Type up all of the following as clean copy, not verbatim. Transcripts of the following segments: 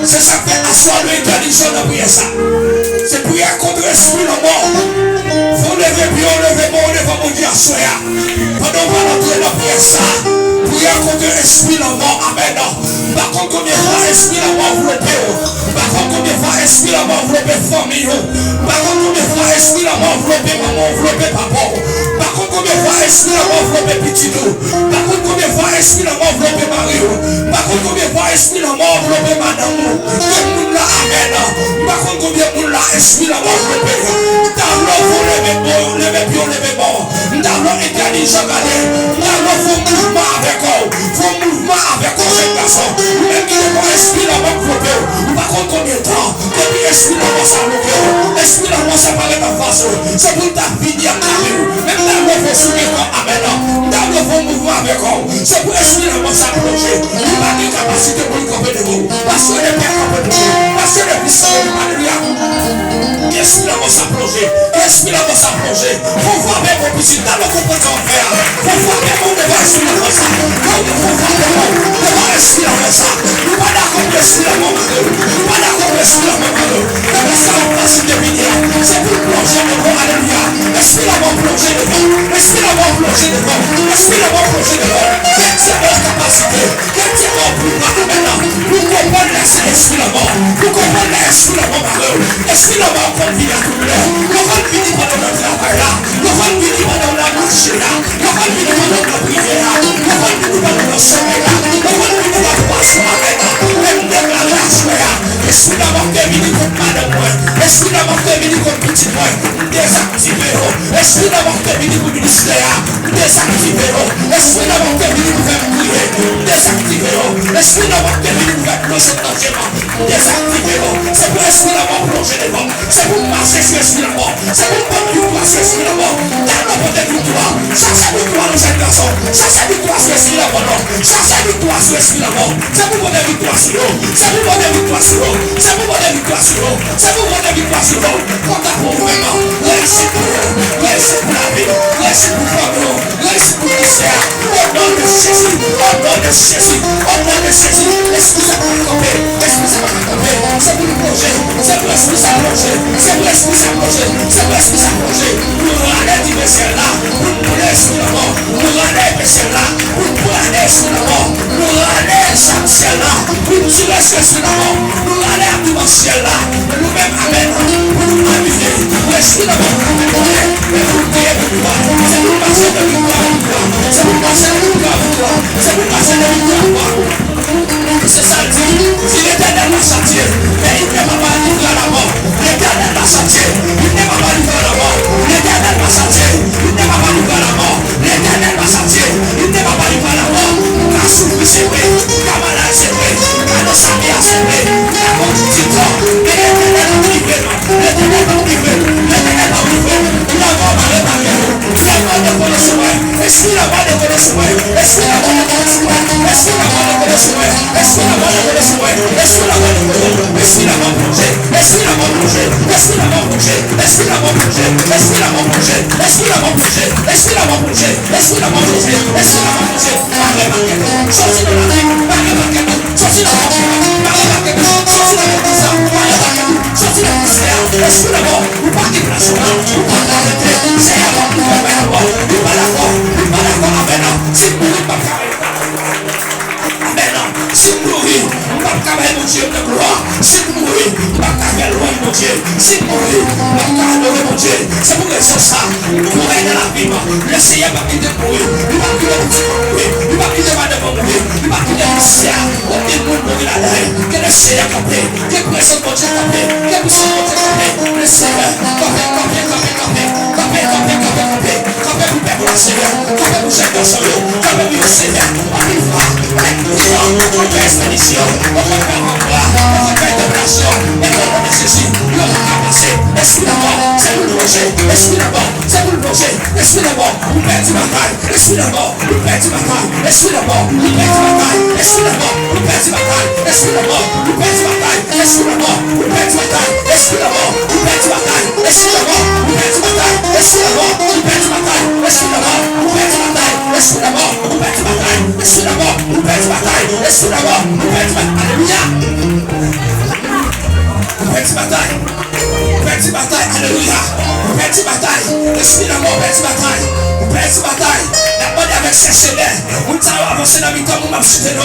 C'est ça fait asseoir l'intelligence dans prière ça. C'est prière contre l'esprit de mort. Faut lever bien, lever mon Dieu à soi. Pendant qu'on va entrer dans prière ça. Prière contre l'esprit de mort. Amen. Par contre, combien de fois l'esprit de mort enveloppé. Par contre, combien de fois l'esprit de mort enveloppé famille. Par contre, combien de fois l'esprit de mort enveloppé maman, enveloppé papa. Par contre, combien de fois l'esprit de mort enveloppé petit nous. Par contre, combien de fois l'esprit de mort enveloppé Mario. Par contre, combien de fois l'esprit de mort enveloppé madame. Amen. Par contre, combien de fois l'esprit de mort enveloppé. D'abord, vous levez bon, levez bien, levez bon. D'abord, intelligent, regardez. D'abord, faut mouvement avec eux. Faut mouvement avec eux, cette personne. Même qui est bon esprit de mort enveloppé. Par contre, combien de temps, depuis l'esprit de mort s'enveloppé. L'esprit de mort s'apparaît en face. C'est pour ta vie à même d'abord, faut soumettre. Amen. D'abord, faut mouvement avec eux. C'est pour l'esprit de mort s'approcher. Il n'a pas de capacité pour le camper de vous. Parce que les pères camper de vous. Parce que les puissants, alléluia. L'esprit de mort s'approcher. L'esprit de mort s'approcher. Faut voir même vos puissants dans le comportement en fer. Faut voir même vos devant l'esprit de mort ça. Faut voir même devant l'esprit de mort ça. Nous pas d'accord avec l'esprit de mort. Nous pas d'accord avec l'esprit de mort. Nous ça en place de venir. C'est pour plonger devant, alléluia. L'esprit de mort plonger devant. L'esprit de mort plonger devant. L'esprit de mort plonger devant. Quelle est votre capacité? Quelle est votre pouvoir maintenant? Nous comprenons l'esprit de mort. Nous comprenons l'esprit de mort. L'esprit de mort comme vie accumulée. Nous comprenons vie pendant notre travail là. Nous comprenons vie pendant la bouche là. Nous comprenons vie pendant la prière là. Nous comprenons vie pendant le sommeil là. Nous comprenons vie pendant la poisson maintenant. Même de la lâche là. L'esprit de mort est venu contre madame moi. L'esprit de mort est venu contre petit moi. Désactivé. L'esprit de mort est venu contre ministère. Désactivé. L'esprit de mort est venu pour faire prier. Désactivé. L'esprit de mort est venu pour faire plonger dans le géant. Désactivé. C'est pour l'esprit de mort plonger devant. C'est pour marcher sur l'esprit de mort. C'est pour prendre du poids sur l'esprit de mort. Dans le monde de victoire. Cherchez victoire dans cette personne. Cherchez victoire sur l'esprit de mort. Cherchez victoire sur l'esprit de mort. C'est pour prendre victoire sur l'eau. C'est pour prendre victoire sur l'eau. C'est pour prendre victoire sur l'eau. C'est pour prendre victoire sur l'eau. Quand t'as pour vraiment. Réussite pour l'eau. Réussite pour la vie. Réussite pour l'eau. Réussite pour l'histoire. Au nom de Jésus. Au nom de Jésus. Au nom de Jésus. L'esprit ça va camper. L'esprit ça va camper. C'est pour le projet. C'est pour l'esprit ça plonger. C'est pour l'esprit ça plonger. C'est pour l'esprit ça plonger. Pour aller diverser là. ciel là. Nous-mêmes, amen. Pour nous amuser. Pour l'esprit de mort. Mais pour prier pour toi. C'est pour passer de victoire pour toi. C'est pour passer de victoire pour toi. C'est pour passer de victoire pour toi. C'est ça le dit. Si l'Éternel m'a châtié, mais il ne m'a pas livré à la mort. L'Éternel m'a châtié, il ne m'a pas livré à la mort. L'Éternel m'a châtié, il ne m'a pas livré à la mort. L'Éternel m'a châtié, il ne m'a pas livré à la mort. Car souffrir c'est vrai, car malade c'est vrai, car nos amis c'est vrai, car mon petit temps, mais l'Éternel m'a livré, l'Éternel m'a livré, l'Éternel m'a livré. Il a mort dans le paquet, il a mort de connaissement, est-ce qu'il a mort de connaissement, est-ce qu'il a mort de connaissement, est-ce qu'il a mort de connaissement, est-ce qu'il a mort de connaissement, est-ce qu'il a mort de connaissement, est-ce qu'il a mort plongé, est-ce qu'il a mort plongé, est-ce qu'il a mort plongé, est-ce qu'il a mort plongé, est-ce qu'il a mort plongé, est-ce qu'il a mort plongé, est-ce qu'il a mort plongé, est-ce qu'il a mort plongé, est-ce qu'il a mort plongé, par les marquettes, sorti de la vie, par les marquettes, sorti de la vie, par les marquettes, sorti de la vie, par les marquettes, sorti de la vie, est-ce qu'il a mort, ou pas qu'il place là, ou pas l'arrêter, c'est à mort, ou pas d'accord, ou pas d'accord, amen, c'est pour lui pas carré. Si mourir, pas qu'à mon Dieu de gloire. Si mourir, pas qu'à loin mon Dieu. Si mourir, pas qu'à adorer mon Dieu. C'est pour ça, pour aider la vie. Le Seigneur va quitter mourir. Il va quitter le petit mourir. Il va quitter madame mourir. Il va quitter le ciel. On dit nous mourir la l'air. Que le Seigneur campé. Que présent mon Dieu campé. Que puissant mon Dieu campé. Le Seigneur, campé. Campé pour perdre le Seigneur. Campé pour chaque personne. Campé pour le Seigneur. On fait expédition, on fait faire emploi, on fait faire déplation, et on nécessite, on va passer, esprit d'abord, c'est pour le loger, esprit d'abord, c'est pour le loger, esprit d'abord, vous perdez du bataille, esprit d'abord, vous perdez du bataille, esprit d'abord, vous perdez du bataille, esprit d'abord, vous perdez du bataille, esprit d'abord, vous perdez du bataille, esprit d'abord, vous perdez du bataille, esprit d'abord, vous perdez du bataille, esprit d'abord, vous perdez du bataille, esprit d'abord, vous perdez du bataille, esprit d'abord, vous perdez du bataille, esprit d'abord, vous perdez du bataille, esprit d'abord, vous perdez du bataille, esprit d'abord, vous perdez du bataille, alléluia. Petit bataille, petit bataille, alléluia. Petit bataille, l'esprit d'amour, petit bataille, petit bataille. La bonne avec ses chaînes, vous avez avancé dans le temps, vous m'avez chuté là.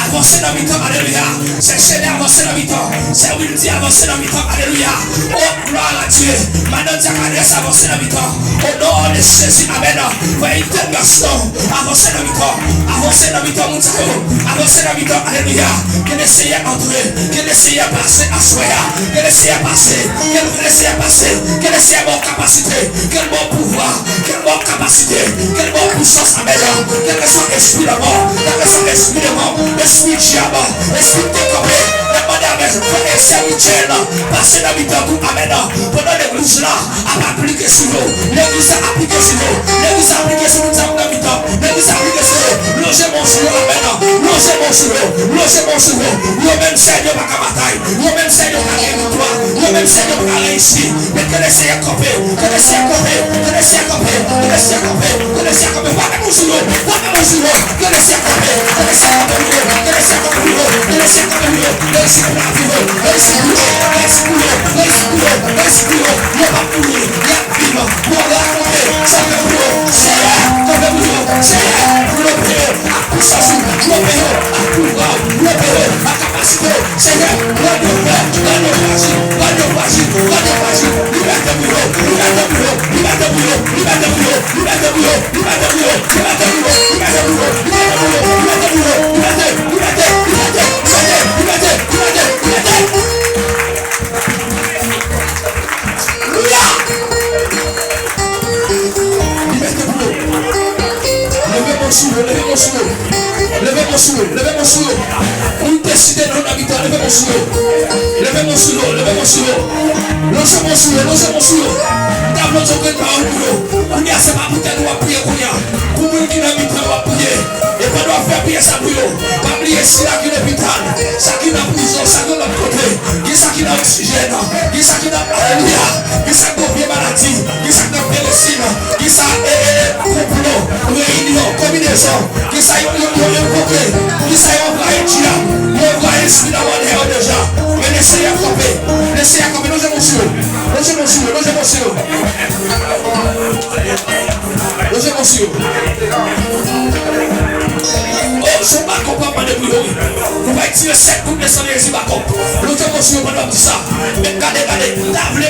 Avancé dans le temps, alléluia. Ses chaînes, avancé dans le temps. C'est où il dit avancé dans le temps, alléluia. Oh, gloire à Dieu. Maintenant, Zacharias avancé dans le temps. Au nom de Jésus, amen. Voyez, tel Gaston, avancé dans le temps. Avancé dans le temps, vous savez. Avancé dans le temps, alléluia. Que le Seigneur entre, que le Seigneur passe à soi. Que le Seigneur passe, que le Seigneur passe, que le Seigneur bon capacité, quel bon pouvoir, quelle bonne capacité, quelle bonne puissance, amen. Quel que soit l'esprit de mort, quel que soit l'esprit de mort, l'esprit de diable, l'esprit de décoré, demandez avec le serviteur, passez dans le temps, amen. Pendant l'église là, à appliquer sur nous, l'église a appliqué sur nous, l'église a appliqué sur nous, dans le temps, l'église a appliqué sur nous, logez mon sur nous, amen. Logez mon sur nous, logez mon sur nous, nous-mêmes Seigneur va bataille, nous-mêmes Seigneur va victoire, nous-mêmes Seigneur va réussir, mais que le Seigneur campé, que le Seigneur campé, que le Seigneur campé, que le Seigneur campé, que le Seigneur campé, va avec mon sur nous, va avec mon sur nous, que le Seigneur campé, que le Seigneur campé, que le Seigneur campé, que le Seigneur campé, que le Seigneur campé, que le Seigneur campé, levez mon sous. Vous décidez dans l'habitat, levez mon sous. Levez mon sous, levez mon sous. Logez mon sous, logez mon sous. D'abord, je vais parler pour vous. On y a ça, pour que nous prier pour vous. Pour vous qui n'habitent pas, prier. Et pas doit faire prier ça pour vous. Pas prier si là qui est l'hôpital, ça qui est la prison, ça qui est l'autre côté, qui ça qui est l'oxygène, qui ça qui est alléluia, qui ça qui est maladie, qui ça qui est pénicilline, qui ça est complot, réunion, combinaison, qui ça est invoqué, qui ça est envoyé diable, envoyé celui d'avoir l'air déjà. Mais laissez-y accroper, laissez-y accroper, logez mon sur, logez mon sur, logez mon sur. Logez mon sur. Oh, je ne sais pas comprendre de bruit. Vous voyez tirer 7 coups de sang de Jésus par contre. L'autre monsieur pendant dit ça. Mais regardez, t'avez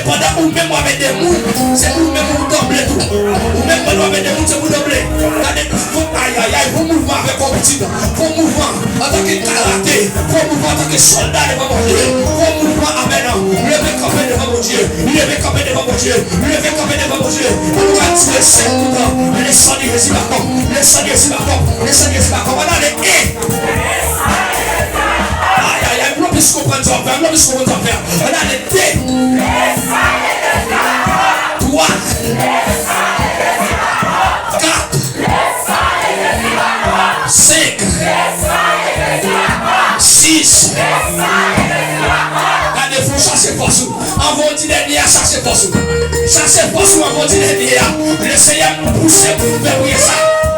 pendant ou même avec des mous, c'est ou même vous doubler tout. Ou même pendant avec des mous, c'est vous doubler. Regardez, aïe, vous mouvement avec un petit, vous mouvement en tant que karaté, vous mouvement en tant que soldat devant mon Dieu, vous mouvement amen. Levez camper devant mon Dieu, levez camper devant mon Dieu, levez camper devant mon Dieu. On va tirer 7 coups de sang, les sangs de Jésus par contre, les sangs de Jésus par contre, les sangs de Jésus par contre. On va aller et aïe, vous plus comprendre ça, vous plus comprendre ça. On a les deux. 3 4 5 6 regardez, faut chasser force. En vendit dernier, chasser force. Chasser force en vendit dernier. Laissez-moi pousser pour faire ça.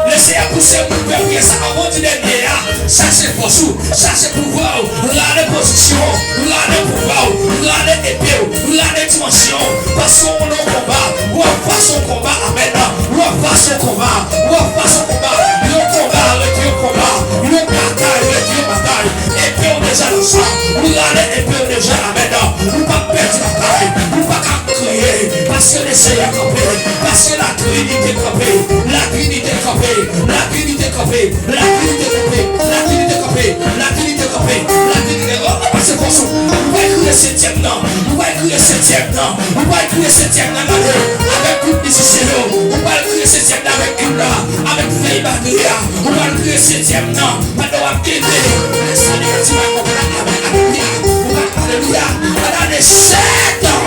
Laissez-moi pousser pour faire ça. En vendit dernier, chasser force. Chasser pouvoir. Regardez position. Regardez pouvoir. Regardez épée. Regardez dimension. Parce qu'on est au combat. Ou en face au combat. Amen. Ou en face au combat. Ou en face au combat. Le combat avec le combat. Le bataille avec le bataille. Épée on déjà le sang. Regardez épée on déjà. Amen. Ou pas perdre la taille. Ou pas crier. Parce que l'essai a campé. Parce que la Trinité campé. La Trinité campé. La Trinité campé. La Trinité campé. La Trinité campé. La Trinité campé. La Trinité campé. Parce que vous pouvez écrire le 7e nom. Vous pouvez écrire le 7e nom. Vous pouvez écrire le 7e nom avec une musicien. Vous pouvez écrire le 7e nom avec une là. Avec veille batterie. Vous pouvez écrire le 7e nom. Pendant la guide. Le Seigneur dit ma comprendre. Alléluia. Pendant les 7 ans.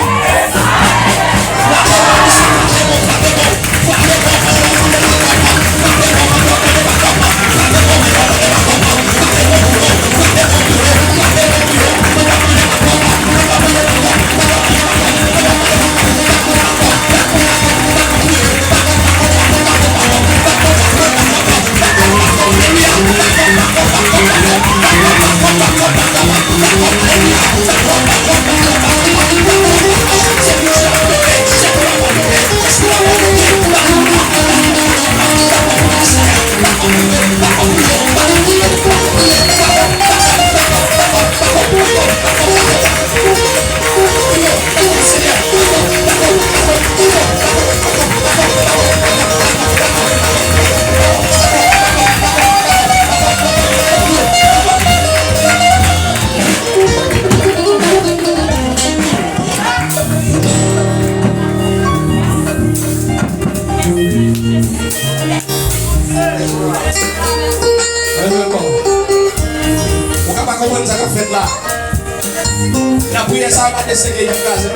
La prière ça va descendre une case.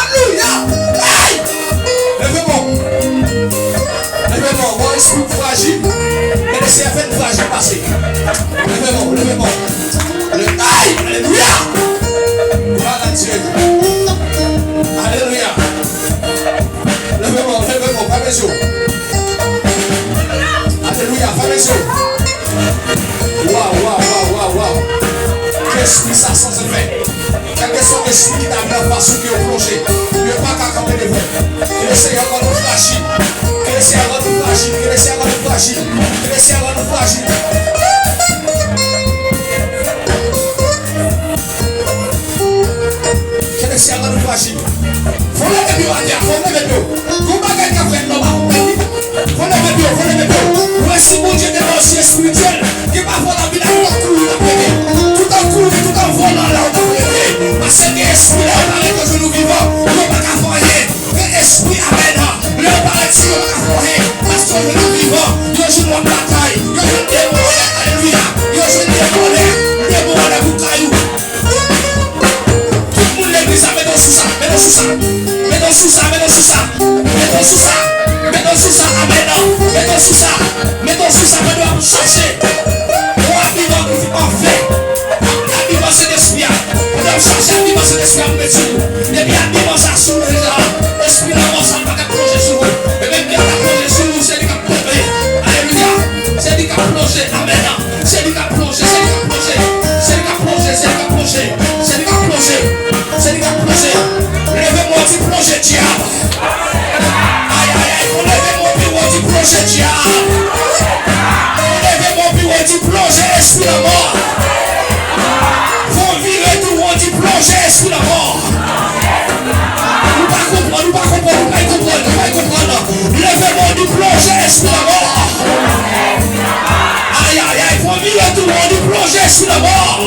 Alléluia. Levez-moi. Levez-moi. Mon esprit fragile. Mais laissez faire fragile passer. Levez-moi. Aïe. Alléluia. Gloire à Dieu. Alléluia. Levez-moi. Fermez les yeux. Alléluia. Fermez les yeux. Waouh. Esprit ça sans effet. Quel que soit l'esprit qui t'a mis en face ou qui est plongé, il n'y a pas qu'à camper devant. Que le Seigneur va nous fragile. Que le Seigneur va nous fragile. Que le Seigneur va nous fragile. Que le Seigneur va nous fragile. Que le Seigneur va nous fragile. Faut lever Dieu à terre. Faut lever Dieu. Vous ne pouvez pas faire normal. Faut lever Dieu. Voici mon Dieu de l'ange spirituel qui va voir la vie à tout en volant là, on va parce que l'esprit là, on va que nous vivons, on va pas faire l'esprit amène, le paradis, on va pas faire parce que nous vivons, nous jouons une bataille, nous jouons des démons, alléluia, nous jouons des démons à la boucaille. Tout le monde l'église, mettons sous ça, amen. Mettons sous ça, on doit chercher. Pour un vivant qui vit en fait. C'est l'esprit. On doit chercher à vivre cet esprit en métier. Mais bien vivre ça sous le l'esprit là, ça ne va pas plonger sur vous. Mais même bien la plonger sur vous, c'est lui qui a plongé. Alléluia. C'est lui qui a plongé. Amen. C'est lui qui a plongé. Levez-moi du plongé diable. Aïe. Levez-moi du plongé diable. Levez-moi du plongé esprit de mort. plonger sous la mort. Nous pas comprendre, nous pas comprendre, nous pas comprendre, nous pas comprendre. Lèvez-moi du plonger sous la mort. Aïe, aïe, aïe, faut vivre tout le monde du plonger sous la mort.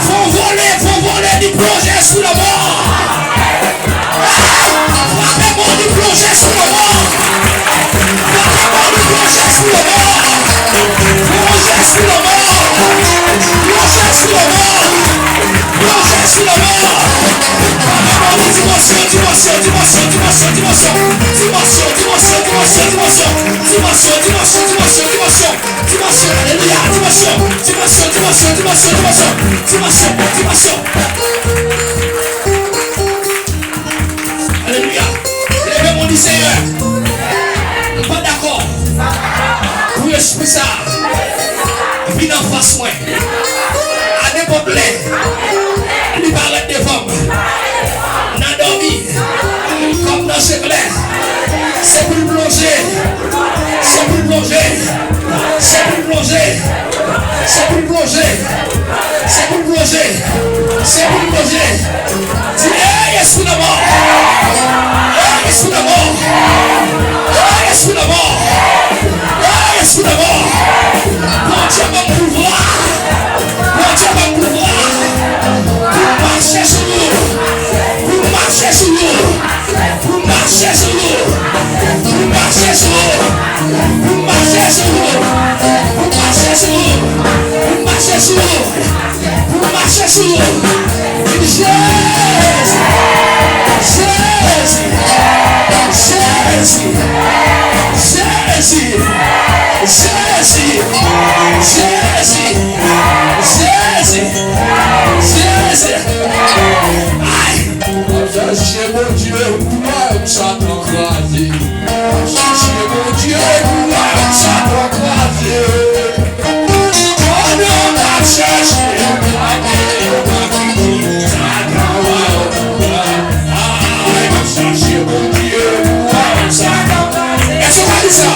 Faut voler du plonger sous la mort. Frappez-moi du plonger sous la mort. Frappez-moi du plonger sous la mort. Plonger sous la mort. Plonger sous la mort. Plonger sous la mort. Dimension, dimension, dimension, dimension, dimension, dimension, dimension, dimension, dimension, dimension, dimension, dimension, dimension, dimension, alléluia, dimension, dimension, dimension, dimension, dimension, dimension, dimension. Alléluia. Levez mon dit Seigneur. Pas d'accord. Pour l'esprit ça. Puis en face moi. À n'importe l'air. Il paraît des femmes. Comme dans ce clair, c'est pour plonger, c'est pour plonger, c'est pour plonger, c'est pour plonger, c'est pour plonger, c'est pour plonger. Dis, hey, esprit de mort, hey, esprit de mort, hey, esprit de mort, hey, esprit de mort. Bon Dieu va pouvoir, bon Dieu va pouvoir, pour marcher sur nous. Marchez sur nous, vous marchez sur nous, vous marchez sur nous, vous marchez sur nous, vous marchez sur nous, vous marchez sur nous, vous marchez sur nous. Jésus, Jésus, Jésus, Jésus, Jésus, Jésus, Jésus. Cherchez mon Dieu, moi, ça doit croiser. Cherchez mon Dieu, moi, ça doit croiser. On va chercher, chercher mon Dieu, moi, ça doit croiser. Est-ce qu'on va dire ça?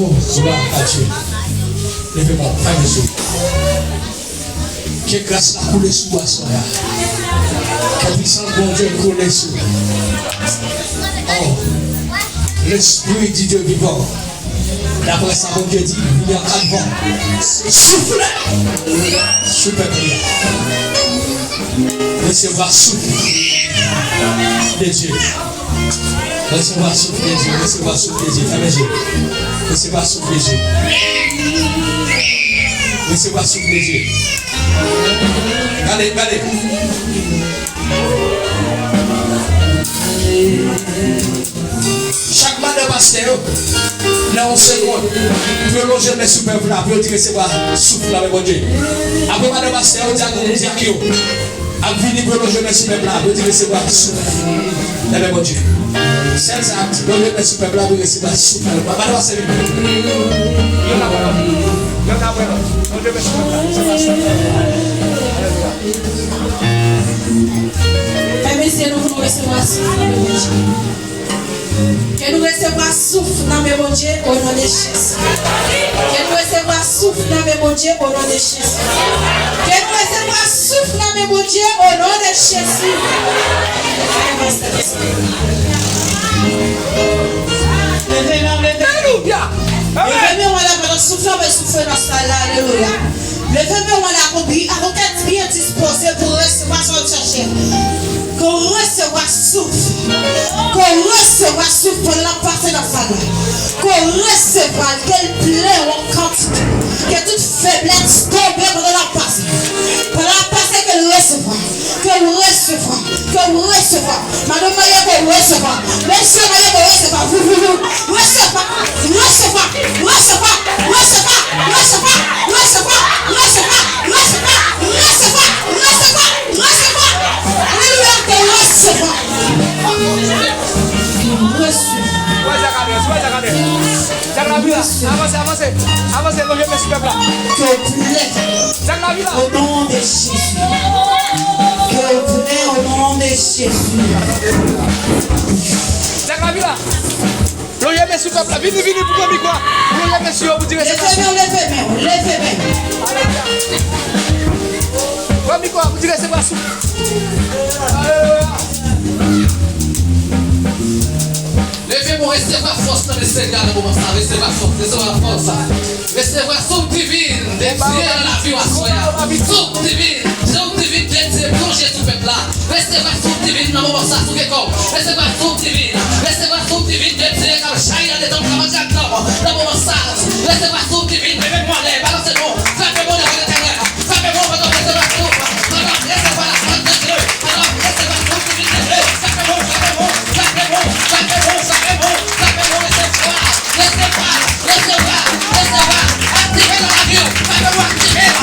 Oh, gloire à Dieu. Levez-moi, frère Jésus. Que grâce a coulé sous moi, soya. Que puissance bon Dieu coule sous. Oh, l'Esprit du Dieu vivant. D'après ça, mon Dieu dit, il y a un vent. Souffle. Super prière. Recevoir souffle de Dieu. Recevoir souffle de Dieu. Recevoir souffle de Dieu. Fermez les yeux. Recevoir souffle de Dieu. Recevoir souffle de Dieu. Allez, allez. Chaque matin, pasteur, là on seconde, pour loger mes super plats, pour dire que c'est pas souffle avec mon Dieu. Après, madame pasteur, on dit à qui a fini pour loger mes super plats, pour dire que c'est pas souffle avec mon Dieu. C'est ça, loger mes super plats, pour dire que c'est pas souffle. Madame pasteur, il y en a pas. Il y en a pas. Loger mes super plats, c'est pas souffle. Messieurs, nous voulons recevoir souffle dans mes Dieu. Que nous recevoir souffle dans mes Dieu au nom de Jésus. Que nous recevoir souffle dans mes Dieu au nom de Jésus. Que nous recevoir souffle dans mes Dieu au nom de Jésus. Alléluia. Levez-moi là pendant souffle, on va souffler dans ça là. Alléluia. Levez-moi là, à bien disposé pour recevoir son chercher. Qu'on recevoir souffle. Qu'on recevoir souffle pour l'emporter dans sa main. Qu'on recevoir qu'elle plaît en quantité. Que toute faiblesse tombe pour l'emporter. Pour l'emporter qu'elle recevoir. Qu'elle recevoir. Qu'elle recevoir. Madame Maria qu'elle recevoir. Monsieur Maria qu'elle recevoir. Recevoir. Recevoir. Recevoir. Recevoir. Recevoir. Recevoir. Recevoir. Recevoir. Recevoir. Recevoir. Recevoir. Alléluia qu'elle recevoir. Avancez, avancez, logez mes super plats. Que plaît au nom de Jésus. Que plaît au nom de Jésus. Logez mes super plats. Venez, venez pour moi, quoi. Logez mes super, vous direz c'est pas souffle. Levez-moi. Quoi, vous direz c'est pas souffle. Levez-moi, recevoir force dans le Seigneur, recevoir force. Recevoir souffle divine, des prières dans la vie, souffle divine, plongez sous le peuple là. Recevoir souffle divine dans le moment ça, sous le corps. Recevoir souffle divine, de Dieu, comme Chaya, des hommes comme Jacob, dans le moment ça. Recevoir souffle divine, levez-moi les, balancez-moi, frappez-moi devant l'éternel, frappez-moi devant recevoir souffle, recevoir la force de Dieu, recevoir souffle divine de Dieu, frappez-moi, activez la radio, frappez-moi, activez-la,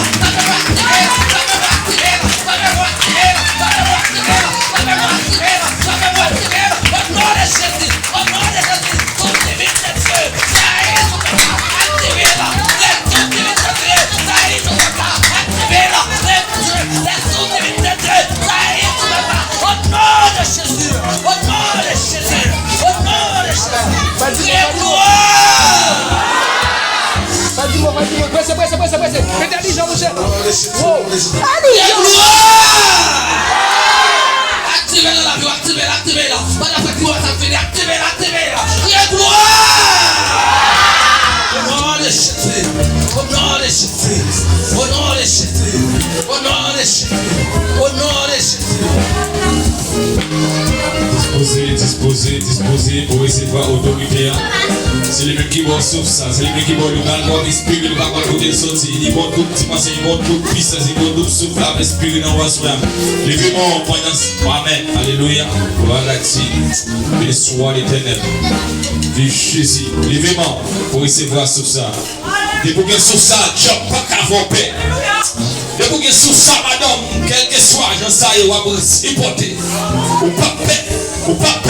pressez. Mettez-les, Jean-Michel. Activez-la, activez-la. Pas d'après gloire, ça finit. Activez-la. Gloire. Au nom de Jésus. Disposez pour recevoir autorité. C'est le même qui va sauver ça, c'est le même qui va le mal, l'esprit, il va pas côté sortir, il va tout dimanche, il va tout puissance, il va tout souffle, l'esprit dans la soirée. Levez-moi, Amen, alléluia, voilà ici, béni soit l'Éternel, vive Jésus, levez-moi pour recevoir sur ça. Et pour que sur ça, je ne pas qu'à vos paix. Et pour que sur ça, madame, quel que soit, j'en sais, on va vous supporter. Ou pas paix, ou pas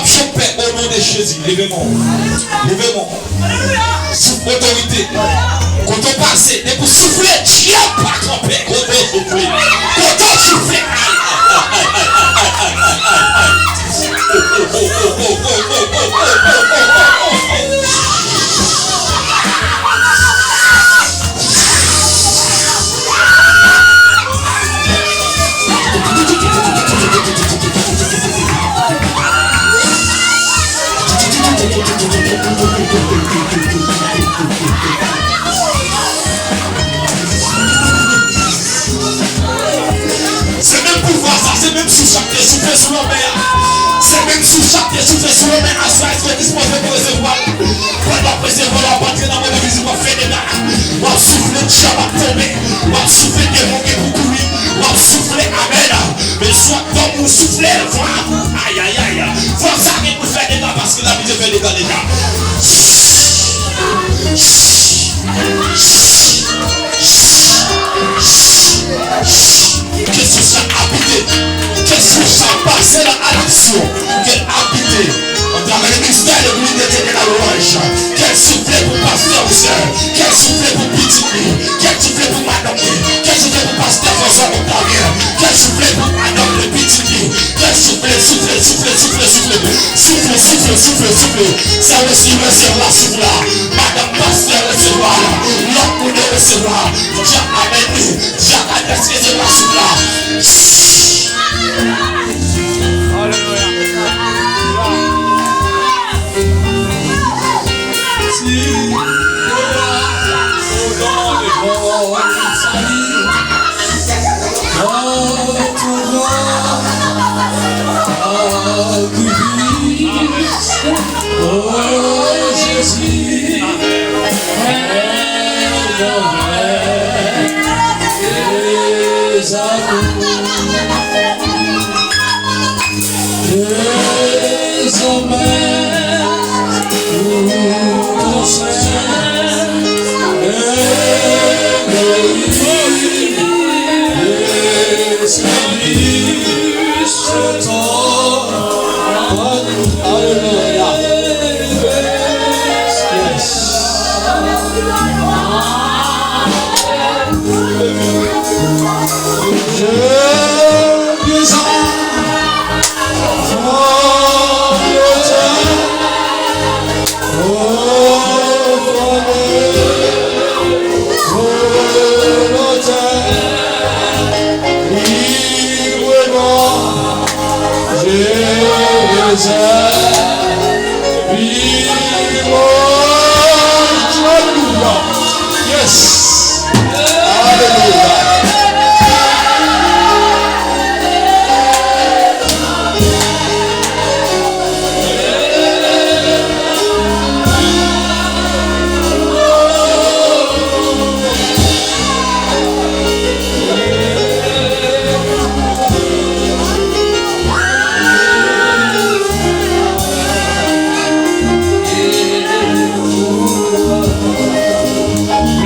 choper au nom de Jésus. Levez-moi. Sous autorité. Quand on passe, et pour souffler, tu n'as pas trompé. Quand on souffle. recevoir ce là. Madame Pasteur recevoir. L'homme pour nous recevoir. Jacques Amen. Jacques Amen recevoir ce là. Alléluia. Oh Jésus,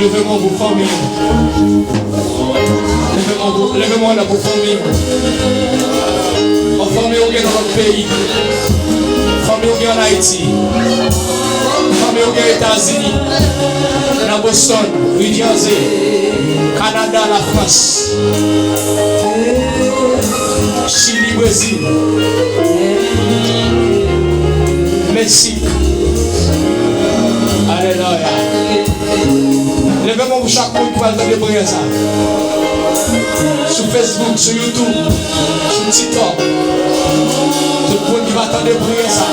Levez-moi vos familles. Levez-moi là vos familles. En famille au dans notre pays. Famille au en Haïti. Famille au aux États-Unis. Dans Boston, New Jersey, Canada, la France. Chili, Brésil. Mexique. Alléluia. Levez-moi pour chaque monde qui va entendre prier ça. Sur Facebook, sur YouTube, sur TikTok. Tout le monde qui va entendre prier ça.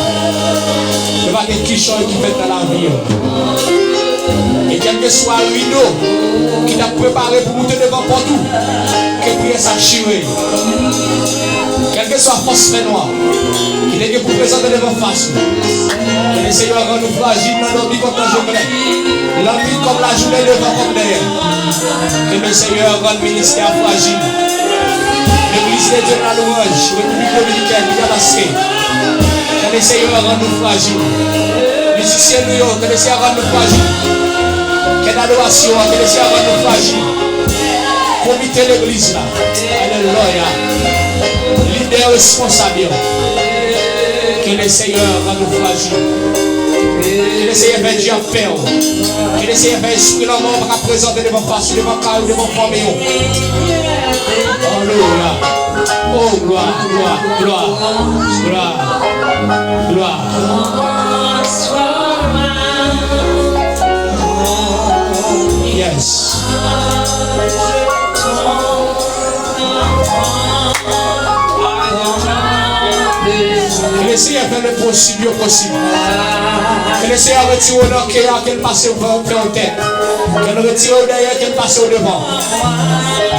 Il va y avoir qui change qui fait dans la vie. Et quel que soit le rideau qui t'a préparé pour monter devant partout, que prier ça chiré. Quel que soit la force noire qui est pour présenter devant face. Que le Seigneur rend nous fragiles dans nos vies comme la journée. L'envie comme la journée devant comme derrière. Que le Seigneur rend le ministère fragile. L'église de Dieu dans l'ouvrage, République dominicaine, qui a passé. Que le Seigneur rend nous fragiles. Musiciens nous, que le Seigneur rend nous fragiles. Que l'adoration, que le Seigneur rend nous fragiles. Comité l'église là. Alléluia. Leader responsable. Que le Seigneur rend nous fragiles. Que le Seigneur fait Dieu en paix. Que le Seigneur fait esprit dans le monde pour présenter devant face, devant carreau, devant famille. Alléluia. Oh, gloire, gloire, gloire, gloire, gloire. Yes. Que le Seigneur fait le possible possible. Que le Seigneur retire au nord qu'elle passe au tête. Qu'elle retire au derrière qu'elle passe au devant.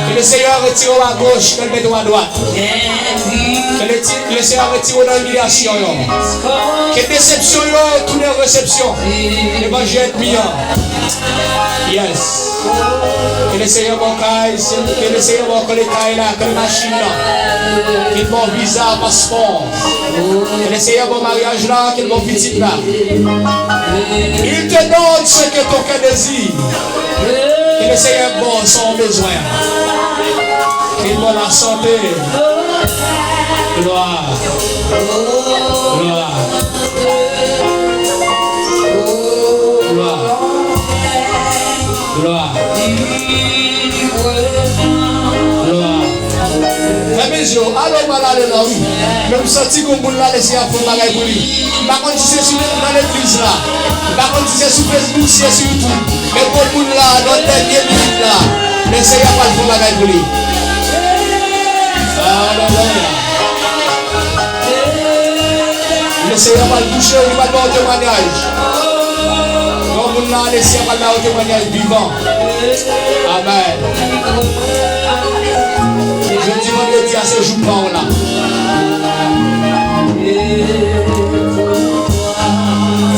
Que le Seigneur retire à gauche qu'elle mette à droite. Que le Seigneur retire dans l'humiliation. Que déception, toutes les réceptions. L'évangile est bien. Yes. Que le Seigneur m'encaille, que le Seigneur m'encaille les cailles là, que les machines là. Qu'il bon visa, passeport. Que le Seigneur bon mariage là, qu'il bon petit là. Il te donne ce que ton cœur désire. Que le Seigneur bon son besoin. Qu'il bon la santé. Gloire. Gloire. Gloire. Gloire. Gloire. Fais mes yeux. Alors, voilà, là, oui. Même senti qu'on peut la laisser à fond, bagaille pour lui. Par contre, si c'est dans l'église là. Par contre, si c'est sur Facebook, si c'est sur YouTube. Mais pour le monde là, dans les dernières minutes là, laissez à pas le fond, bagaille pour lui. Alléluia. Laissez à pas le boucher, il va dans le témoignage. Quand vous là, laissez à pas le témoignage vivant. Amen. Je dis vendredi à ce jour par là.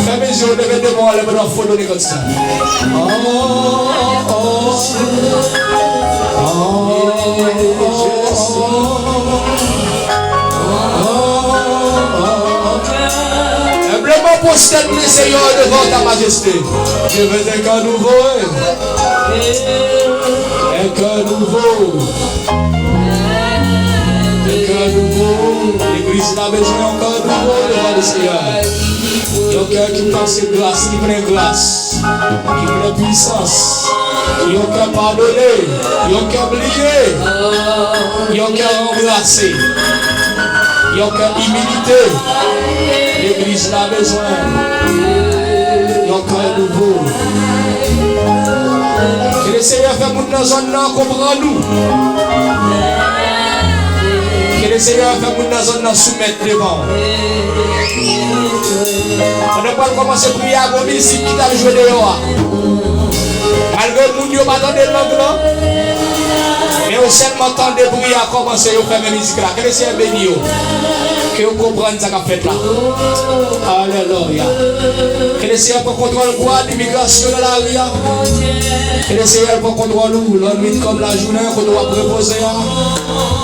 Fais mes yeux, levez de moi, levez dans le donner comme ça. Humblement prosterne, Seigneur, devant ta majesté. Je veux un cœur nouveau. Un cœur nouveau. Un cœur nouveau. L'église n'a besoin d'un cœur nouveau devant le Seigneur. Un cœur qui pense grâce, qui prend grâce, qui prend puissance. Un cœur pardonné. Un cœur oublié. Un cœur embrassé. Un cœur humilité. L'église n'a besoin d'un cœur nouveau. Que le Seigneur fait pour nous zone comprendre nous. Que le Seigneur fait pour nous zone soumettre devant. On ne peut pas commencer à prier à la musique qui t'a joué dehors. Malgré que nous ne pas entendu le langue, mais on seulement entend des bruits à commencer à faire la musique là. Que le Seigneur bénisse. Que vous compreniez ce qu'on fait là. Alléluia. Que le Seigneur prenne contrôle de l'immigration dans la rue. Que le Seigneur prenne contrôle de la nuit comme la journée qu'on doit préposer.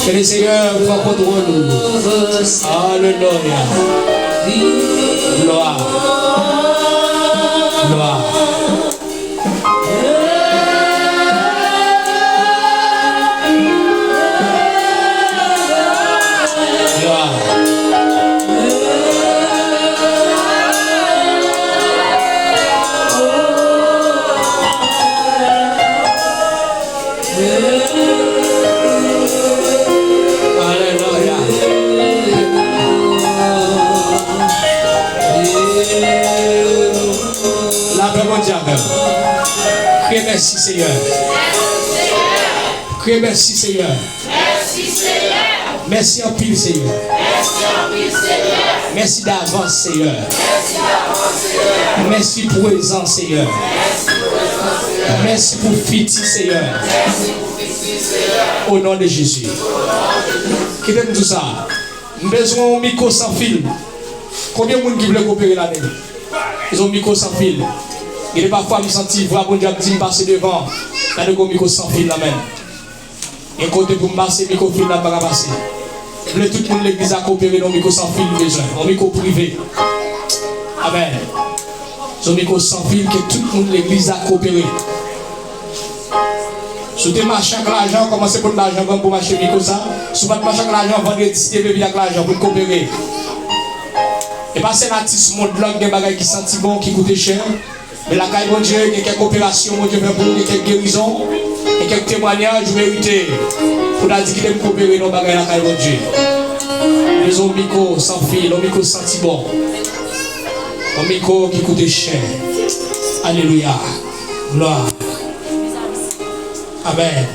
Que le Seigneur prenne contrôle de nous. Alléluia. Gloire. Gloire. Merci Seigneur. Criez merci Seigneur. Merci Seigneur. Merci en pile Seigneur. Merci en pile Seigneur. Merci d'avance Seigneur. Merci d'avance Seigneur. Merci pour présent Seigneur. Merci pour présent Seigneur. Merci pour fiti Seigneur. Merci pour fiti Seigneur. Au nom de Jésus. Qui t'aime tout ça? Nous avons besoin d'un micro sans fil. Combien de monde qui veut coopérer là-dedans? Ils ont un micro sans fil. Il est parfois me sentir voir bon Dieu me passer devant. Là de micro sans fil là même. Et côté pour me passer micro fil là pas passer. Tout le monde l'église a coopéré dans micro sans fil besoin, un micro privé. Amen. Un micro sans fil que tout le monde l'église a coopéré. Si tu marches avec l'argent, commencez pour l'argent pour marcher micro ça. Si tu marches avec l'argent, vendredi si tu veux avec l'argent pour coopérer. Et pas c'est l'artiste monde là des bagages qui sentent bon, qui coûtent cher. Mais la caille, bon Dieu, il y a quelques opérations, bon Dieu, pour vous, il y a quelques guérisons, il y a quelques témoignages mérités. Pour nous dire qu'il aime coopérer dans la caille, bon Dieu. Les hommes micro sans fil, les micro sans bon. Les micro qui coûtent cher. Alléluia. Gloire. Amen.